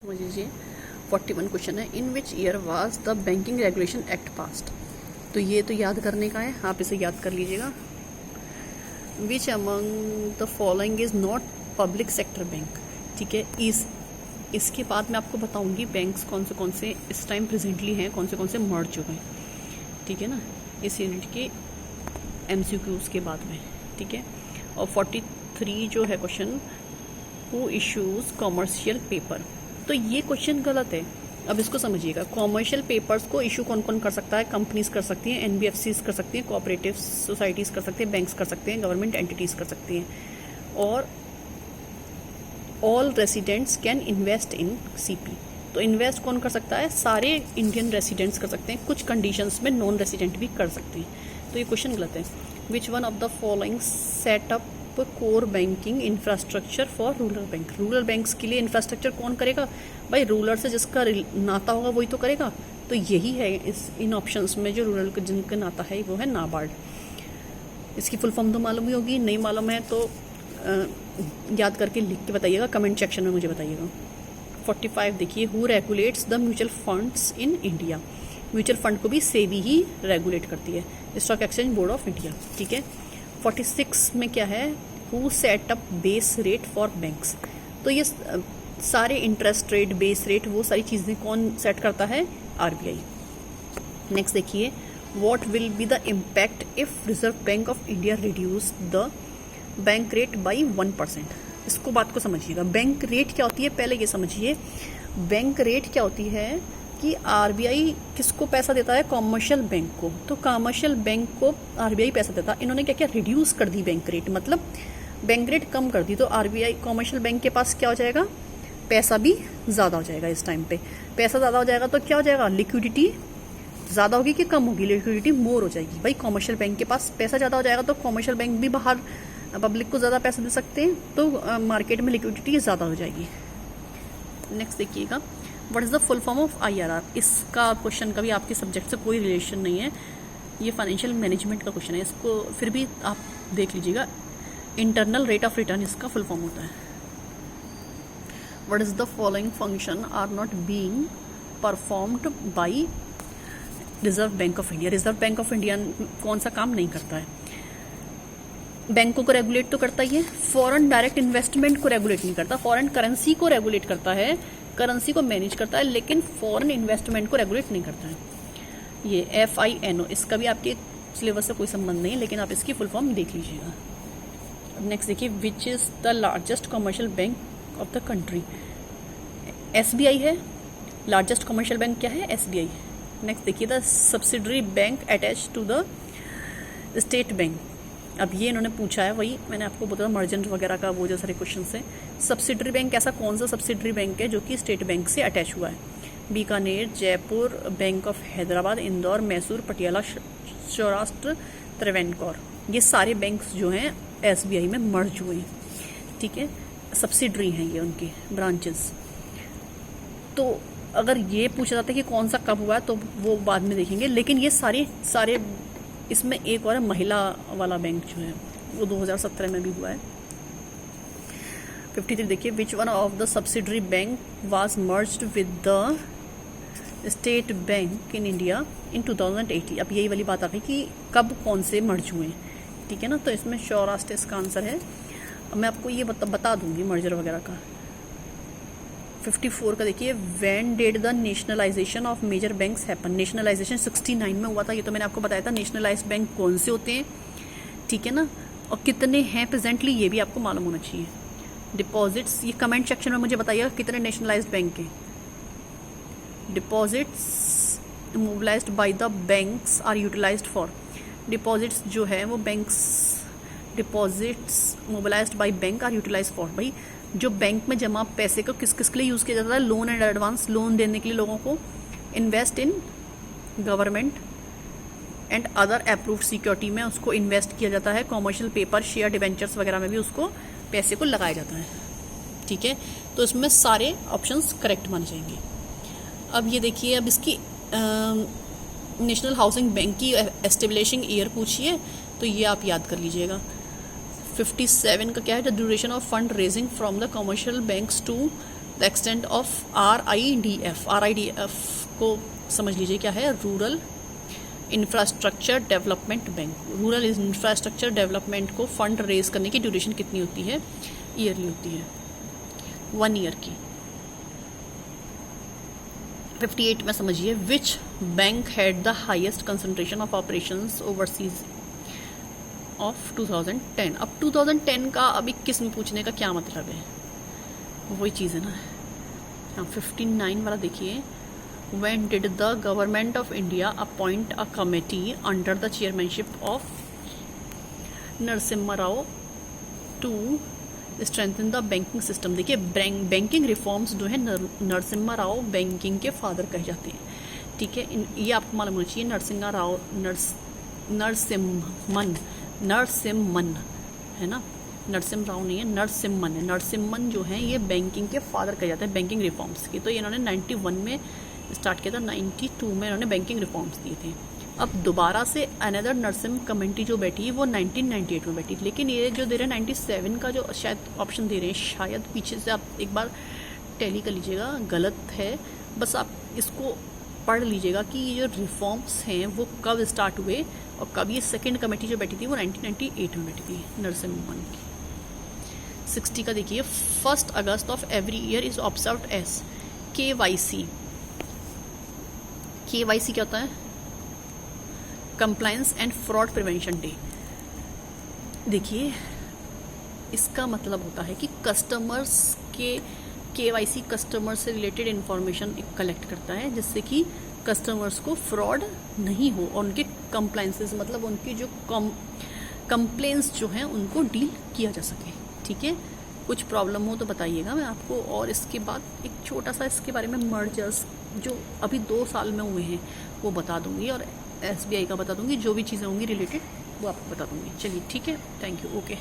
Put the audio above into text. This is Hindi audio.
समझ लीजिए 41 क्वेश्चन है। In which year was the banking regulation act passed. तो ये तो याद करने का है, आप इसे याद कर लीजिएगा। Which among the following is not public sector bank. ठीक है, इसके बाद मैं आपको बताऊंगी बैंक्स कौन से इस टाइम प्रेजेंटली हैं, कौन से मर्ज हो गए। ठीक है ना, इस यूनिट के MCQs के बाद में। ठीक है, और 43 जो है question, who issues commercial paper. तो ये क्वेश्चन गलत है। अब इसको समझिएगा, कॉमर्शियल पेपर्स को इशू कौन कौन कर सकता है? कंपनीज कर सकती हैं, NBFCs कर सकती हैं, कोऑपरेटिव सोसाइटीज़ कर सकते हैं, बैंक्स कर सकते हैं, गवर्नमेंट एंटिटीज़ कर सकती हैं, और all residents can invest in CP। तो इन्वेस्ट कौन कर सकता है? सारे इंडियन रेसिडेंट्स कर सकते हैं, कुछ कंडीशंस में नॉन रेसिडेंट भी कर सकते हैं। तो ये क्वेश्चन गलत है। Which one of the following setup core banking infrastructure for rural bank. Rural banks के लिए इंफ्रास्ट्रक्चर कौन करेगा? भाई रूरल से जिसका नाता होगा वही तो करेगा। तो यही है इन ऑप्शंस में जो रूरल का जिनका नाता है वो है नाबार्ड। इसकी फुल फॉर्म तो मालूम ही होगी, नहीं मालूम है तो याद करके लिख के बताइएगा, कमेंट सेक्शन में मुझे बताइएगा। 45 देखिए, who regulates the mutual funds in India. Mutual fund को भी सेबी ही रेगुलेट करती है, stock exchange board of India. ठीक है, 46 में क्या है? Who set up base rate for banks. तो ये सारे इंटरेस्ट रेट, बेस रेट, वो सारी चीज़ें कौन सेट करता है? RBI। नेक्स्ट देखिए, what will be the impact if reserve Bank of India reduce the bank rate by 1%। इसको बात को समझिएगा। बैंक रेट क्या होती है पहले ये समझिए। बैंक रेट क्या होती है कि RBI किसको पैसा देता है? कॉमर्शियल बैंक को। तो कॉमर्शियल बैंक को RBI पैसा देता है। इन्होंने क्या किया? रिड्यूस कर दी बैंक रेट, मतलब बैंक रेट कम कर दी। तो RBI कॉमर्शियल बैंक के पास क्या हो जाएगा? पैसा भी ज़्यादा हो जाएगा। इस टाइम पे पैसा ज़्यादा हो जाएगा तो क्या हो जाएगा? लिक्विडिटी ज़्यादा होगी कि कम होगी? लिक्विडिटी मोर हो जाएगी। भाई कॉमर्शियल बैंक के पास पैसा ज़्यादा हो जाएगा तो कॉमर्शियल बैंक भी बाहर पब्लिक को ज़्यादा पैसा दे सकते हैं, तो मार्केट में लिक्विडिटी ज़्यादा हो जाएगी। नेक्स्ट देखिएगा, what is the full form of IRR। इसका क्वेश्चन का भी आपके सब्जेक्ट से कोई रिलेशन नहीं है, ये फाइनेंशियल मैनेजमेंट का क्वेश्चन है। इसको फिर भी आप देख लीजिएगा। इंटरनल रेट ऑफ रिटर्न इसका फुल फॉर्म होता है। What is the following function are not being performed by Reserve Bank of India. Reserve Bank of India कौन सा काम नहीं करता है? बैंकों को रेगुलेट तो करता ही है, फॉरेन डायरेक्ट इन्वेस्टमेंट को रेगुलेट नहीं करता, फॉरेन करेंसी को रेगुलेट करता है, करेंसी को मैनेज करता है, लेकिन फॉरेन इन्वेस्टमेंट को रेगुलेट नहीं करता है। ये FINO, इसका भी आपके सिलेबस से कोई संबंध नहीं है, लेकिन आप इसकी फुल फॉर्म देख लीजिएगा। नेक्स्ट देखिए, which is the largest commercial bank of the country. SBI है। लार्जेस्ट कमर्शियल बैंक क्या है? SBI। नेक्स्ट देखिए, the subsidiary bank attach to the state bank. अब ये इन्होंने पूछा है, वही मैंने आपको बताया मर्जेंट वगैरह का वो जो सारे क्वेश्चन है। सब्सिडरी बैंक ऐसा कौन सा सब्सिडरी बैंक है जो कि स्टेट बैंक से अटैच हुआ है? Bikaner, Jaipur, bank of Hyderabad, Indore, Mysore, Patiala, Saurashtra, Travancore. ये सारे बैंक्स जो हैं SBI में मर्ज हुए हैं। ठीक है, सब्सिडरी हैं ये उनकी ब्रांचेस। तो अगर ये पूछा जाता है कि कौन सा कब हुआ है तो वो बाद में देखेंगे, लेकिन ये सारे इसमें एक और है महिला वाला बैंक जो है वो 2017 में भी हुआ है। 53 देखिए, which one of the subsidiary bank was merged with the state bank in India in 2018। अब यही वाली बात आ गई कि कब कौन से मर्ज हुए। ठीक है ना, तो इसमें सौराष्ट्र इसका आंसर है। अब मैं आपको ये बता दूंगी मर्जर वगैरह का। 54 का देखिए, when did the nationalisation of major banks happen. Nationalisation 69 में हुआ था, ये तो मैंने आपको बताया था। नेशनलाइज्ड बैंक कौन से होते हैं, ठीक है ना, और कितने हैं प्रेजेंटली, ये भी आपको मालूम होना चाहिए। डिपॉजिट्स, ये कमेंट सेक्शन में मुझे बताइएगा कितने नेशनलाइज्ड बैंक हैं। Deposits mobilised by the banks are utilised for. Deposits जो है वो banks, deposits mobilised by bank are utilised for. भाई जो बैंक में जमा पैसे को किस किस के लिए यूज़ किया जाता है? लोन एंड एडवांस, लोन देने के लिए लोगों को, invest in government and other approved security में उसको इन्वेस्ट किया जाता है। कॉमर्शियल पेपर, शेयर, डिवेंचर्स वगैरह में भी उसको पैसे को लगाया जाता है। ठीक है, तो इसमें सारे ऑप्शंस करेक्ट माने जाएंगे। अब ये देखिए, अब इसकी नेशनल हाउसिंग बैंक की एस्टेब्लिशिंग ईयर पूछिए, तो ये आप याद कर लीजिएगा। 57 का क्या है? The duration of fund raising from the commercial banks to the extent of RIDF को समझ लीजिए क्या है, rural infrastructure development bank. Rural infrastructure development को फंड रेज करने की ड्यूरेशन कितनी होती है, ईयरली होती है, 1 ईयर की। 58 में समझिए, which bank had the highest concentration of operations overseas of 2010। अब 2010 का अभी किस में पूछने का क्या मतलब है, वही चीज़ है ना। हाँ, 59 वाला देखिए, when did the government of India appoint a committee under the chairmanship of Narasimha Rao to strengthen the banking system। देखिए बैंकिंग रिफॉर्म्स जो है नरसिम्हा राव बैंकिंग के फादर कहे जाते हैं, ठीक है। ये आपको मालूम होना चाहिए, नरसिम्मन है ना, नरसिम्हा राव नहीं है, नरसिम्मन है। नरसिम्मन जो है ये बैंकिंग के फादर कहे जाते हैं, बैंकिंग रिफॉर्म्स के। तो इन्होंने 91 में स्टार्ट किया था, 92 में इन्होंने बैंकिंग रिफॉर्म्स दिए थे। अब दोबारा से अनदर नरसिम्हा कमेटी जो बैठी है वो 1998 में बैठी थी, लेकिन ये जो दे रहे हैं 97 का जो शायद ऑप्शन दे रहे हैं, शायद पीछे से आप एक बार टैली कर लीजिएगा, गलत है। बस आप इसको पढ़ लीजिएगा कि ये जो रिफॉर्म्स हैं वो कब स्टार्ट हुए और कब ये सेकेंड कमेटी जो बैठी थी वो 1998 में बैठी थी नरसिम्हन की। 60 का देखिए, 1 अगस्त of every year is observed as KYC। KYC क्या होता है, compliance and fraud prevention day. देखिए इसका मतलब होता है कि कस्टमर्स के KYC कस्टमर से रिलेटेड इन्फॉर्मेशन कलेक्ट करता है, जिससे कि कस्टमर्स को फ्रॉड नहीं हो और उनके कंप्लायंसेस मतलब उनकी जो कंप्लेंट्स जो हैं उनको डील किया जा सके, ठीक है। कुछ प्रॉब्लम हो तो बताइएगा, मैं आपको और इसके बाद एक छोटा सा इसके बारे में मर्जर्स जो अभी 2 साल में हुए हैं वो बता दूंगी, और SBI का बता दूंगी, जो भी चीज़ें होंगी रिलेटेड वो आपको बता दूंगी। चलिए ठीक है, थैंक यू, ओके।